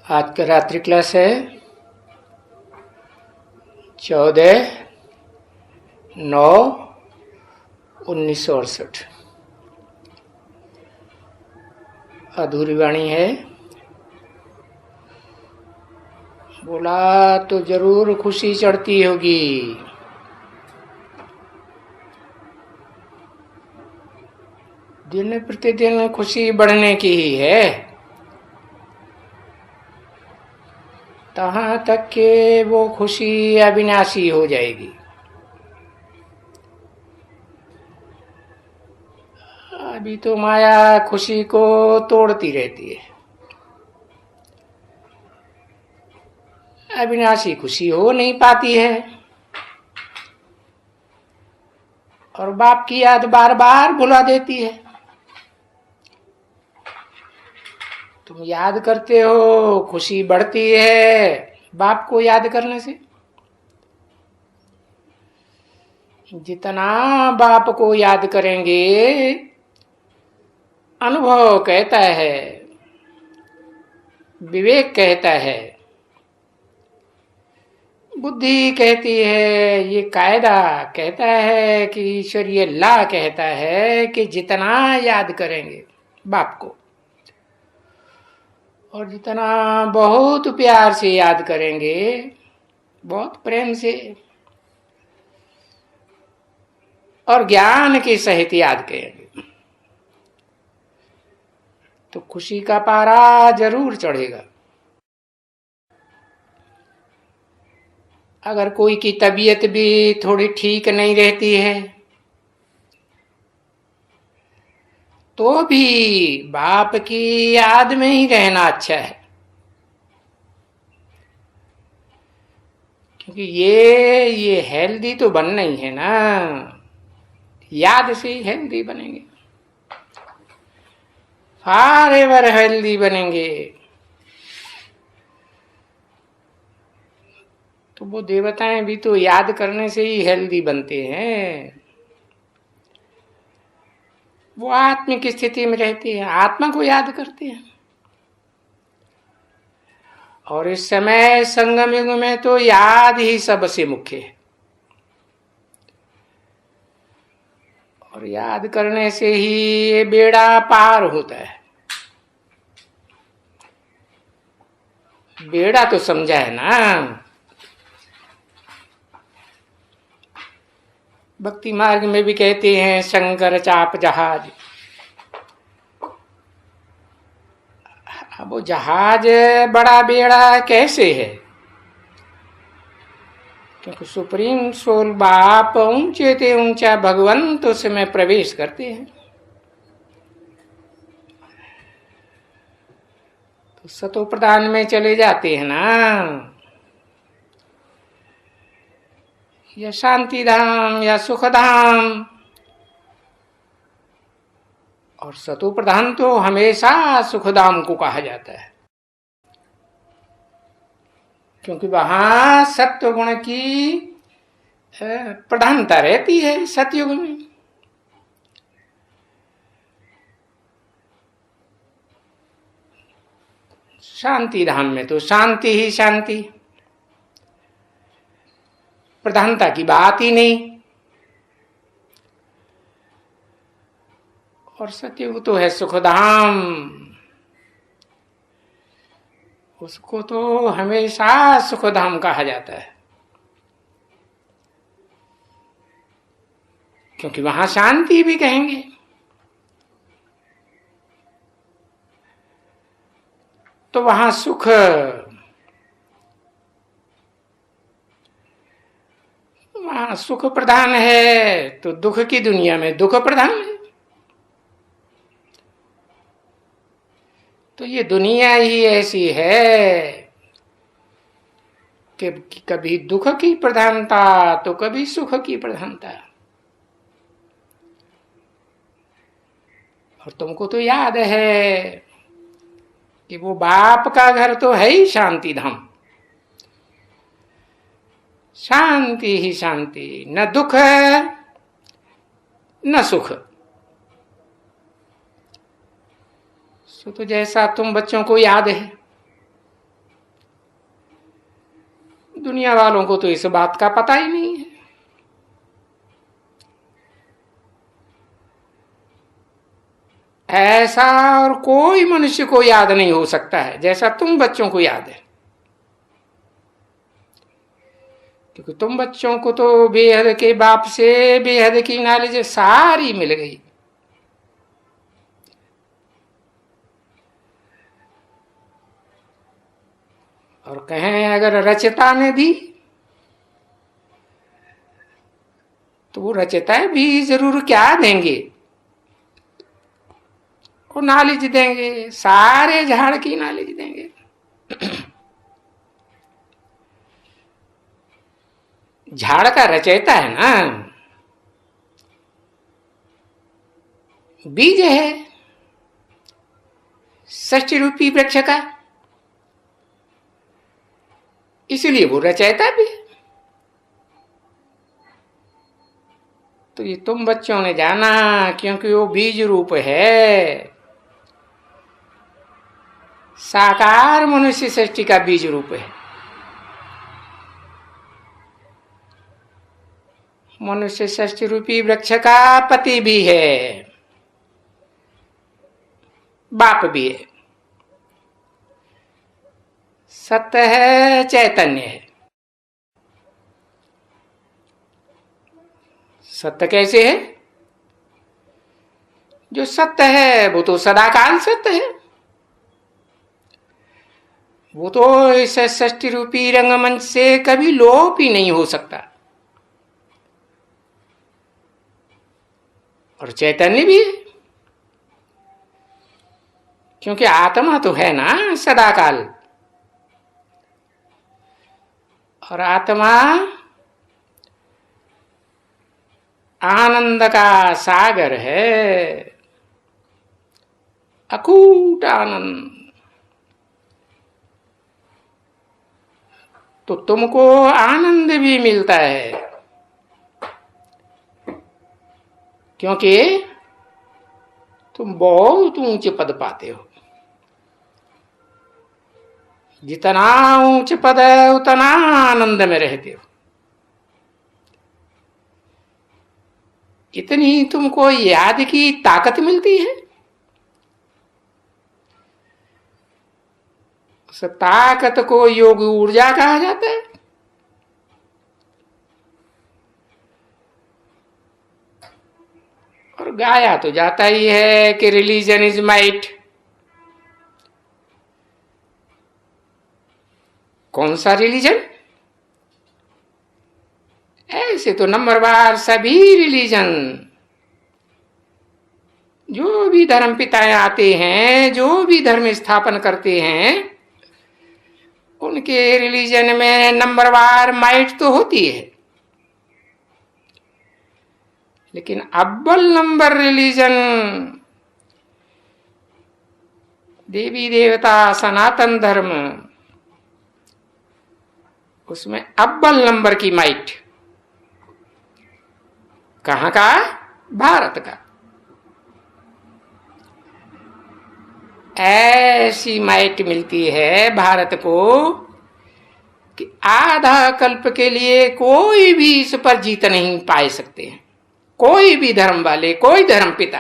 आज का रात्रि क्लास है 14/9/1968। अधूरी वाणी है। बोला तो जरूर खुशी चढ़ती होगी। दिन प्रतिदिन खुशी बढ़ने की ही है, तहां तक के वो खुशी अविनाशी हो जाएगी। अभी तो माया खुशी को तोड़ती रहती है। अविनाशी खुशी हो नहीं पाती है, और बाप की याद बार बार भुला देती है। तुम याद करते हो, खुशी बढ़ती है बाप को याद करने से। जितना बाप को याद करेंगे, अनुभव कहता है, विवेक कहता है, बुद्धि कहती है, ये कायदा कहता है कि ईश्वरीय ला कहता है कि जितना याद करेंगे बाप को, और जितना बहुत प्यार से याद करेंगे, बहुत प्रेम से और ज्ञान के सहित याद करेंगे, तो खुशी का पारा जरूर चढ़ेगा। अगर कोई की तबीयत भी थोड़ी ठीक नहीं रहती है, तो भी बाप की याद में ही रहना अच्छा है, क्योंकि ये हेल्दी तो बनना ही है ना। याद से ही हेल्दी बनेंगे, फॉर एवर हेल्दी बनेंगे। तो वो देवताएं भी तो याद करने से ही हेल्दी बनते हैं। वो आत्मिक स्थिति में रहते हैं, आत्मा को याद करते हैं। और इस समय संगम युग में तो याद ही सबसे मुख्य है, और याद करने से ही ये बेड़ा पार होता है। बेड़ा तो समझा है ना। भक्ति मार्ग में भी कहते हैं शंकर चाप जहाज। अब वो जहाज बड़ा बेड़ा कैसे है? क्योंकि सुप्रीम सोल बाप ऊंचे ते ऊंचा भगवंत उसमें प्रवेश करते हैं। तो सतो प्रधान में चले जाते हैं ना, या शांति धाम या सुख धाम। और सतो प्रधान तो हमेशा सुखधाम को कहा जाता है, क्योंकि वहां सत्व गुण की प्रधानता रहती है। सतयुग में शांति धाम में तो शांति ही शांति, प्रधानता की बात ही नहीं। और सतयुग तो है सुखधाम, उसको तो हमेशा सुखधाम कहा जाता है, क्योंकि वहां शांति भी कहेंगे। तो वहां सुख, वहां सुख प्रधान है, तो दुख की दुनिया में दुख प्रधान है। तो ये दुनिया ही ऐसी है कि कभी दुख की प्रधानता तो कभी सुख की प्रधानता। और तुमको तो याद है कि वो बाप का घर तो है ही शांति धाम। शांति ही शांति, न दुख न सुख। सो तो जैसा तुम बच्चों को याद है, दुनिया वालों को तो इस बात का पता ही नहीं है। ऐसा और कोई मनुष्य को याद नहीं हो सकता है जैसा तुम बच्चों को याद है, क्योंकि तुम बच्चों को तो बेहद के बाप से बेहद की नॉलेज सारी मिल गई। और कहें अगर रचयिता ने दी तो वो रचयिता भी जरूर क्या देंगे, वो नॉलेज देंगे, सारे झाड़ की नॉलेज देंगे। झाड़ का रचयिता है ना, बीज है षष्टि रूपी वृक्ष का, इसलिए वो रचयिता भी है। तो ये तुम बच्चों ने जाना, क्योंकि वो बीज रूप है, साकार मनुष्य सृष्टि का बीज रूप है। मनुष्य सृष्टि रूपी वृक्ष का पति भी है, बाप भी है, सत्य है, चैतन्य है। सत्य कैसे है? जो सत्य है वो तो सदाकाल सत्य है, वो तो इस सृष्टि रूपी रंगमंच से कभी लोप ही नहीं हो सकता। और चैतन्य भी है, क्योंकि आत्मा तो है ना सदाकाल, और आत्मा आनंद का सागर है, अकूट आनंद। तो तुमको आनंद भी मिलता है, क्योंकि तुम बहुत ऊंचे पद पाते हो। जितना ऊंचे पद है उतना आनंद में रहते हो। इतनी तुमको याद की ताकत मिलती है। उस ताकत को योग ऊर्जा कहा जाता है। और गाया तो जाता ही है कि रिलीजन इज माइट। कौन सा रिलीजन? ऐसे तो नंबरवार सभी रिलीजन, जो भी धर्म पिताएं आते हैं, जो भी धर्म स्थापन करते हैं, उनके रिलीजन में नंबरवार माइट तो होती है, लेकिन अव्वल नंबर रिलीजन देवी देवता सनातन धर्म, उसमें अव्वल नंबर की माइट कहां का? भारत का। ऐसी माइट मिलती है भारत को कि आधा कल्प के लिए कोई भी इस पर जीत नहीं पाए सकते हैं, कोई भी धर्म वाले, कोई धर्म पिता।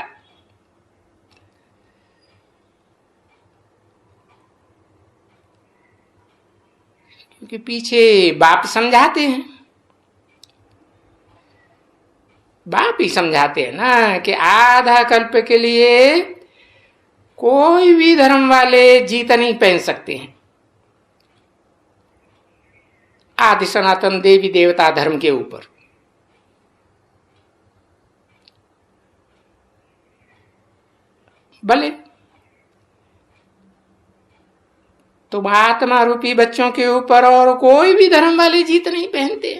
क्योंकि पीछे बाप समझाते हैं, बाप ही समझाते हैं ना कि आधा कल्प के लिए कोई भी धर्म वाले जीत नहीं पहन सकते हैं आदि सनातन देवी देवता धर्म के ऊपर। भले तुम आत्मा रूपी बच्चों के ऊपर और कोई भी धर्म वाले जीत नहीं पहनते,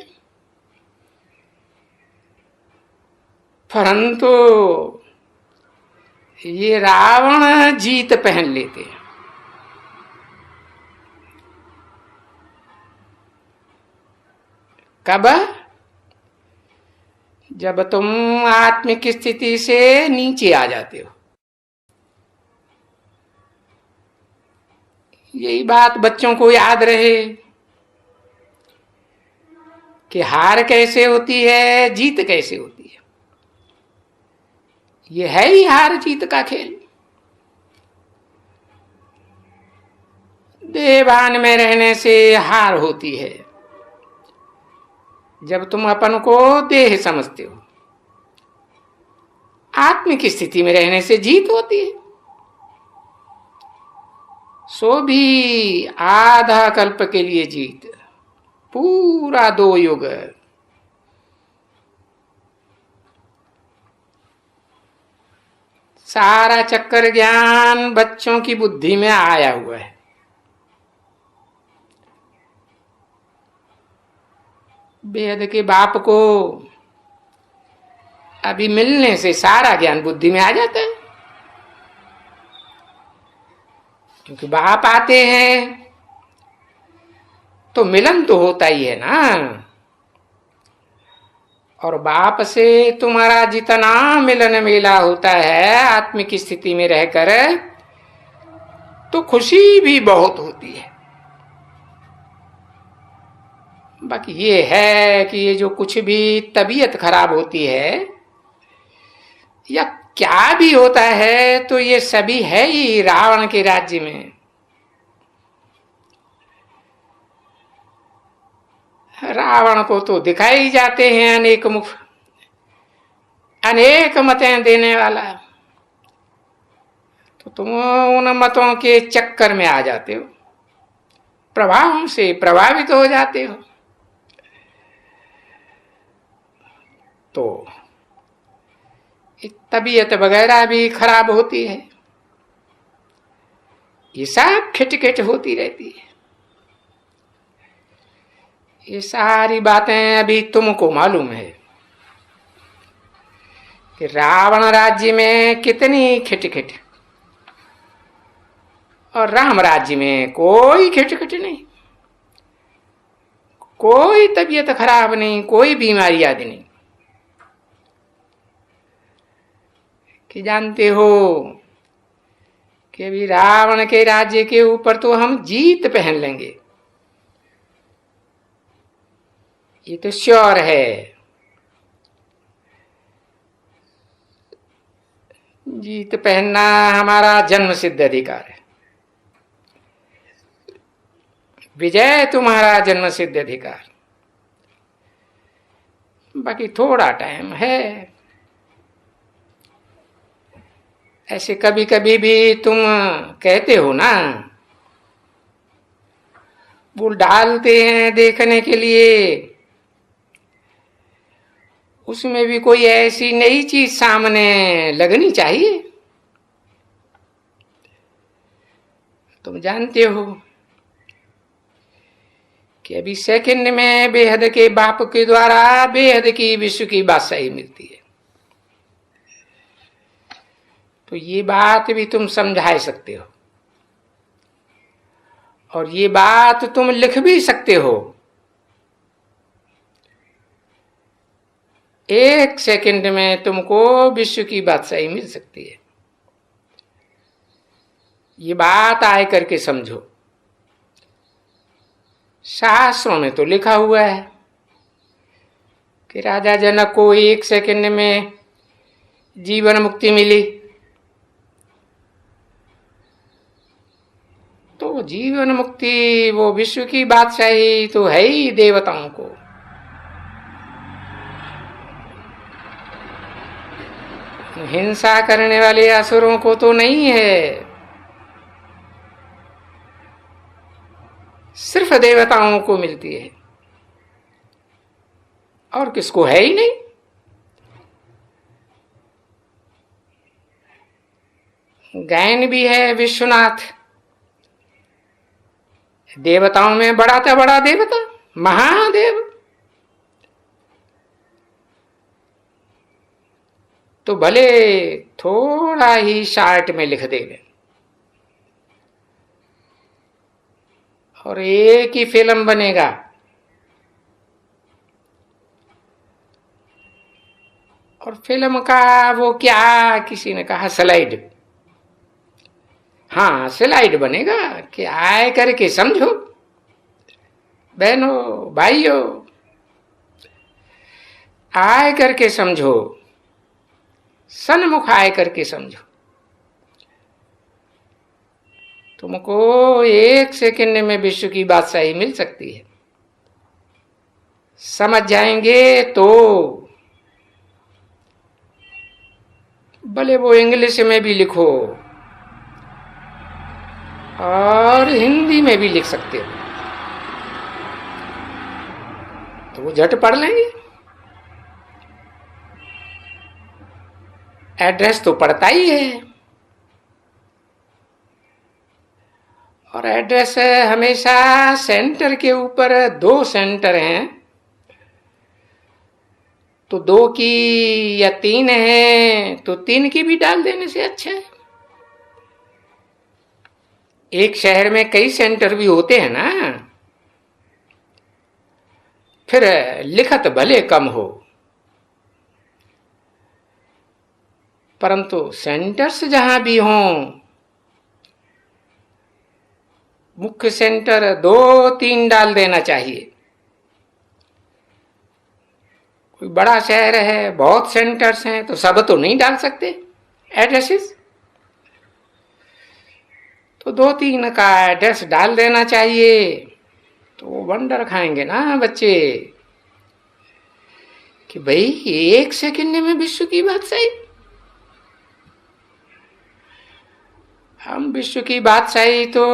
परंतु ये रावण जीत पहन लेते हैं। कब? जब तुम आत्मिक स्थिति से नीचे आ जाते हो। यही बात बच्चों को याद रहे कि हार कैसे होती है, जीत कैसे होती है। ये है ही हार जीत का खेल। देहभान में रहने से हार होती है, जब तुम अपन को देह समझते हो। आत्म की स्थिति में रहने से जीत होती है। सो भी आधा कल्प के लिए जीत, पूरा 2 युग। सारा चक्कर ज्ञान बच्चों की बुद्धि में आया हुआ है। बेहद के बाप को अभी मिलने से सारा ज्ञान बुद्धि में आ जाता है, क्योंकि बाप आते हैं तो मिलन तो होता ही है ना। और बाप से तुम्हारा जितना मिलन मेला होता है आत्म की स्थिति में रहकर, तो खुशी भी बहुत होती है। बाकी ये है कि ये जो कुछ भी तबीयत खराब होती है या क्या भी होता है, तो ये सभी है ही रावण के राज्य में। रावण को तो दिखाई जाते हैं अनेक मुख, अनेक मतें देने वाला, तो तुम उन मतों के चक्कर में आ जाते हो, प्रभाव से प्रभावित हो जाते हो। तो तबीयत वगैरह भी खराब होती है, ये सब खिटखिट होती रहती है। ये सारी बातें अभी तुमको मालूम है कि रावण राज्य में कितनी खिटखिट, और राम राज्य में कोई खिटखिट नहीं, कोई तबीयत खराब नहीं, कोई बीमारी आदि नहीं। कि जानते हो कि अभी रावण के राज्य के ऊपर तो हम जीत पहन लेंगे, ये तो श्योर है। जीत पहनना हमारा जन्म सिद्ध अधिकार है, विजय तुम्हारा जन्म सिद्ध अधिकार। बाकी थोड़ा टाइम है। ऐसे कभी कभी भी तुम कहते हो ना, वो डालते हैं देखने के लिए, उसमें भी कोई ऐसी नई चीज सामने लगनी चाहिए। तुम जानते हो कि अभी सेकंड में बेहद के बाप के द्वारा बेहद की विश्व की बादशाही मिलती है, तो ये बात भी तुम समझा सकते हो, और ये बात तुम लिख भी सकते हो। 1 सेकंड में तुमको विश्व की बादशाही मिल सकती है। ये बात आए करके समझो। शास्त्रों में तो लिखा हुआ है कि राजा जनक को 1 सेकंड में जीवन मुक्ति मिली, तो जीवन मुक्ति वो विश्व की बादशाही तो है ही देवताओं को। हिंसा करने वाले असुरों को तो नहीं है, सिर्फ देवताओं को मिलती है, और किसको है ही नहीं। गायन भी है विश्वनाथ, देवताओं में बड़ा था बड़ा देवता महादेव, तो भले थोड़ा ही शार्ट में लिख देंगे और एक ही फिल्म बनेगा। और फिल्म का वो क्या, किसी ने कहा स्लाइड, हाँ स्लाइड बनेगा कि आए करके समझो बहनों भाइयों। आए करके समझो, सन्मुख आए करके समझो। तुमको 1 सेकंड में विश्व की बादशाही मिल सकती है। समझ जाएंगे तो भले वो इंग्लिश में भी लिखो और हिंदी में भी लिख सकते हो, तो वो झट पढ़ लेंगे। एड्रेस तो पड़ता ही है, और एड्रेस हमेशा सेंटर के ऊपर 2 सेंटर हैं, तो 2 की या 3 है तो 3 की भी डाल देने से अच्छा है। एक शहर में कई सेंटर भी होते हैं ना, फिर लिखत भले कम हो, परंतु सेंटर्स जहां भी हों, मुख्य सेंटर 2-3 डाल देना चाहिए। कोई बड़ा शहर है, बहुत सेंटर्स हैं, तो सब तो नहीं डाल सकते एड्रेसेस, तो 2-3 का एड्रेस डाल देना चाहिए। तो वो वंडर खाएंगे ना बच्चे कि भाई 1 सेकंड में विश्व की बादशाही। हम विश्व की बादशाही तो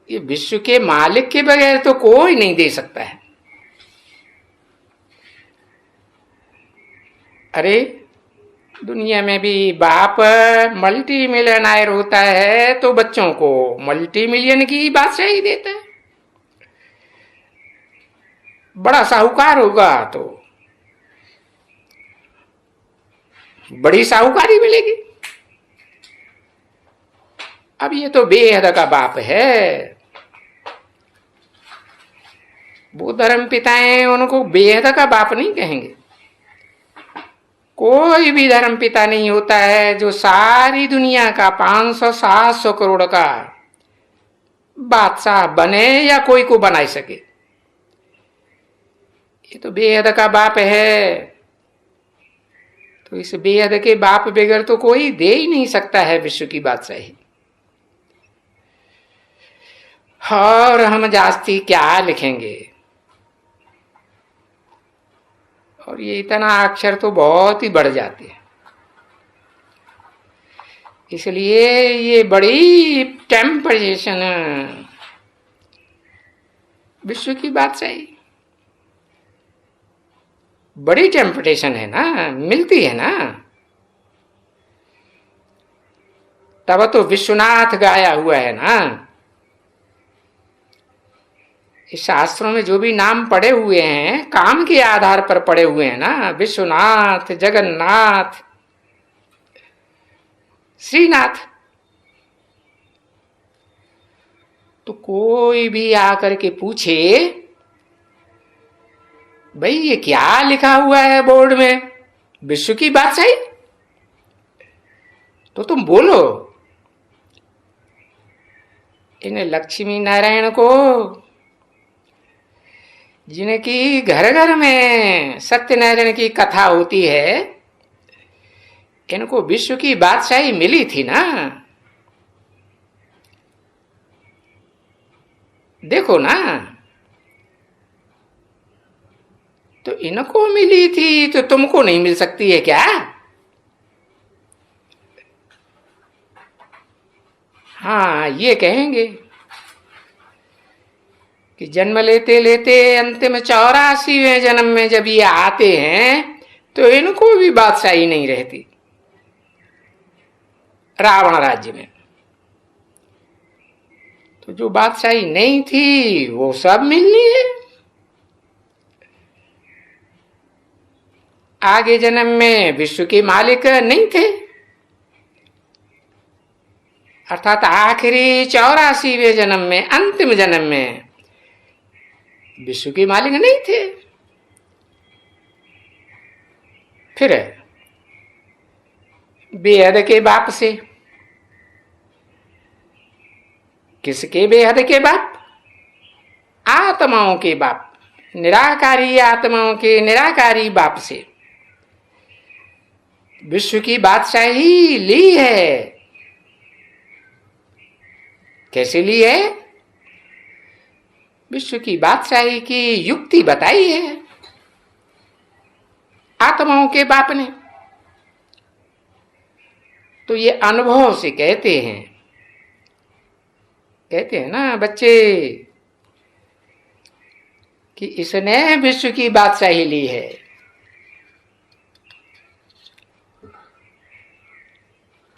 ये विश्व के मालिक के बगैर तो कोई नहीं दे सकता है। अरे दुनिया में भी बाप मल्टी मिलियनर होता है तो बच्चों को मल्टी मिलियन की बादशाही देता है। बड़ा साहूकार होगा तो बड़ी साहूकारी मिलेगी। अब ये तो बेहद का बाप है, वो धर्म पिताएं उनको बेहद का बाप नहीं कहेंगे। कोई भी धर्म पिता नहीं होता है जो सारी दुनिया का 500-700 करोड़ का बादशाह बने या कोई को बना सके। ये तो बेहद का बाप है, तो इस बेहद के बाप बगैर तो कोई दे ही नहीं सकता है विश्व की बादशाही। और हम जास्ती क्या लिखेंगे, और ये इतना अक्षर तो बहुत ही बढ़ जाते हैं। इसलिए ये बड़ी टेम्परेशन विश्व की बादशाही बड़ी टेम्पटेशन है ना, मिलती है ना। तब तो विश्वनाथ गाया हुआ है ना। इस शास्त्रों में जो भी नाम पड़े हुए हैं काम के आधार पर पड़े हुए हैं ना, विश्वनाथ, जगन्नाथ, श्रीनाथ। तो कोई भी आकर के पूछे भाई ये क्या लिखा हुआ है बोर्ड में, विश्व की बादशाही, तो तुम बोलो इन लक्ष्मी नारायण को, जिनकी घर घर में सत्यनारायण की कथा होती है, इनको विश्व की बादशाही मिली थी ना। देखो ना, तो इनको मिली थी तो तुमको नहीं मिल सकती है क्या? हाँ, ये कहेंगे कि जन्म लेते लेते अंतिम 84वें जन्म में जब ये आते हैं तो इनको भी बादशाही नहीं रहती रावण राज्य में। तो जो बादशाही नहीं थी वो सब मिलनी है। आगे जन्म में विश्व के मालिक नहीं थे, अर्थात आखिरी 84वें जन्म में, अंतिम जन्म में विश्व के मालिक नहीं थे। फिर बेहद के बाप से, किसके बेहद के बाप? आत्माओं के बाप, निराकारी आत्माओं के निराकारी बाप से विश्व की बादशाही ली है। कैसे ली है? विश्व की बादशाही की युक्ति बताई है आत्माओं के बाप ने। तो ये अनुभव से कहते हैं ना बच्चे कि इसने विश्व की बादशाही ली है।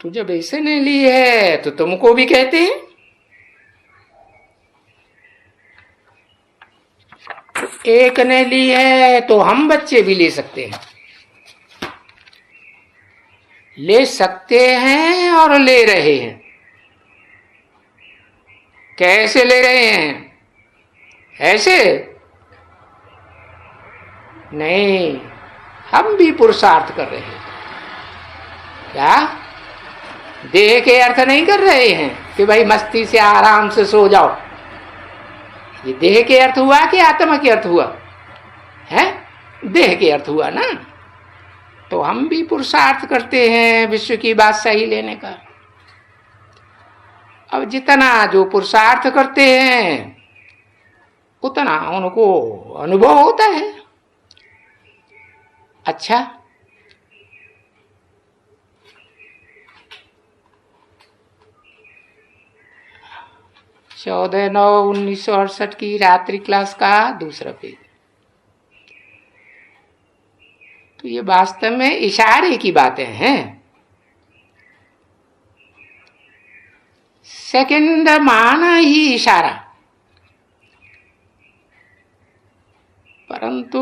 तो जब इसने ली है तो तुमको भी कहते हैं। एक ने ली है तो हम बच्चे भी ले सकते हैं, ले सकते हैं और ले रहे हैं। कैसे ले रहे हैं? ऐसे नहीं, हम भी पुरुषार्थ कर रहे हैं। क्या देह के अर्थ नहीं कर रहे हैं कि भाई मस्ती से आराम से सो जाओ? ये देह के अर्थ हुआ कि आत्मा के अर्थ हुआ? है देह के अर्थ हुआ ना। तो हम भी पुरुषार्थ करते हैं विश्व की बादशाही लेने का। अब जितना जो पुरुषार्थ करते हैं उतना उनको अनुभव होता है। अच्छा, 14/9/1968 की रात्रि क्लास का दूसरा पेज। तो ये वास्तव में इशारे की बातें हैं। सेकंड माना ही इशारा, परंतु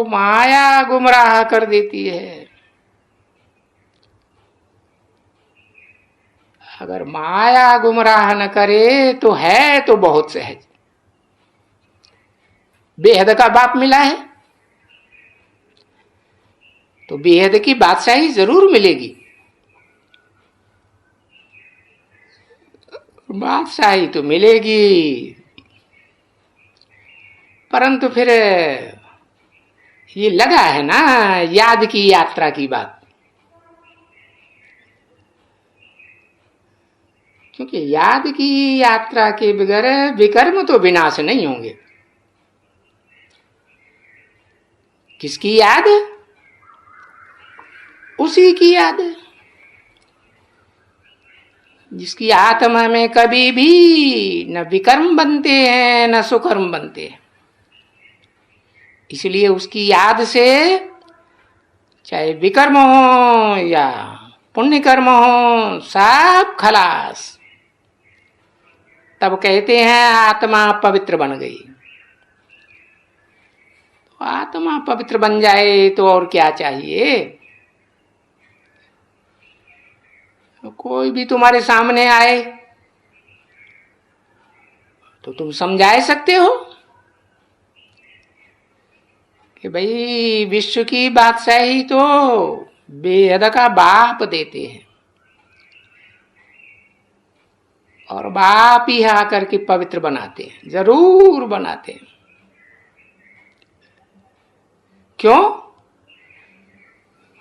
माया गुमराह कर देती है। अगर माया गुमराह न करे तो है तो बहुत सहज। बेहद का बाप मिला है तो बेहद की बादशाही जरूर मिलेगी। बादशाही तो मिलेगी, परंतु फिर ये लगा है ना याद की यात्रा की बात। क्योंकि याद की यात्रा के बगैर विकर्म तो विनाश नहीं होंगे। किसकी याद? उसी की याद जिसकी आत्मा में कभी भी न विकर्म बनते हैं न सुकर्म बनते हैं। इसलिए उसकी याद से चाहे विकर्म हो या पुण्य कर्म हो सब खलास। तब कहते हैं आत्मा पवित्र बन गई। तो आत्मा पवित्र बन जाए तो और क्या चाहिए? कोई भी तुम्हारे सामने आए तो तुम समझा सकते हो कि भाई विश्व की बादशाही तो बेहद का बाप देते हैं और बाप ही आकर के पवित्र बनाते हैं, जरूर बनाते हैं। क्यों?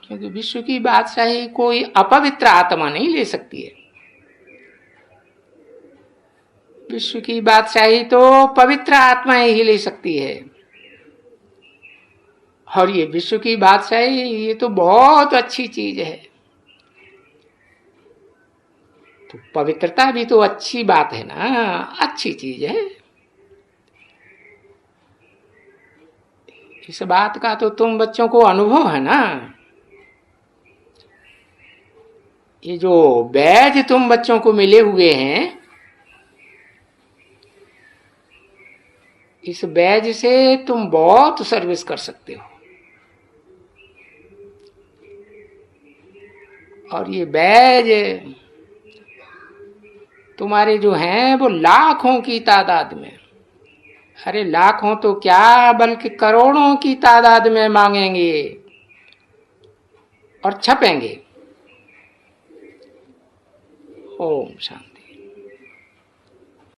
क्योंकि विश्व की बादशाही कोई अपवित्र आत्मा नहीं ले सकती है। विश्व की बादशाही तो पवित्र आत्माएं ही ले सकती है। और ये विश्व की बादशाही ये तो बहुत अच्छी चीज है। तो पवित्रता भी तो अच्छी बात है ना, अच्छी चीज है। इस बात का तो तुम बच्चों को अनुभव है ना। ये जो बैज तुम बच्चों को मिले हुए हैं, इस बैज से तुम बहुत सर्विस कर सकते हो। और ये बैज तुम्हारे जो हैं वो लाखों की तादाद में, अरे लाखों तो क्या बल्कि करोड़ों की तादाद में मांगेंगे और छपेंगे। ओम शांति।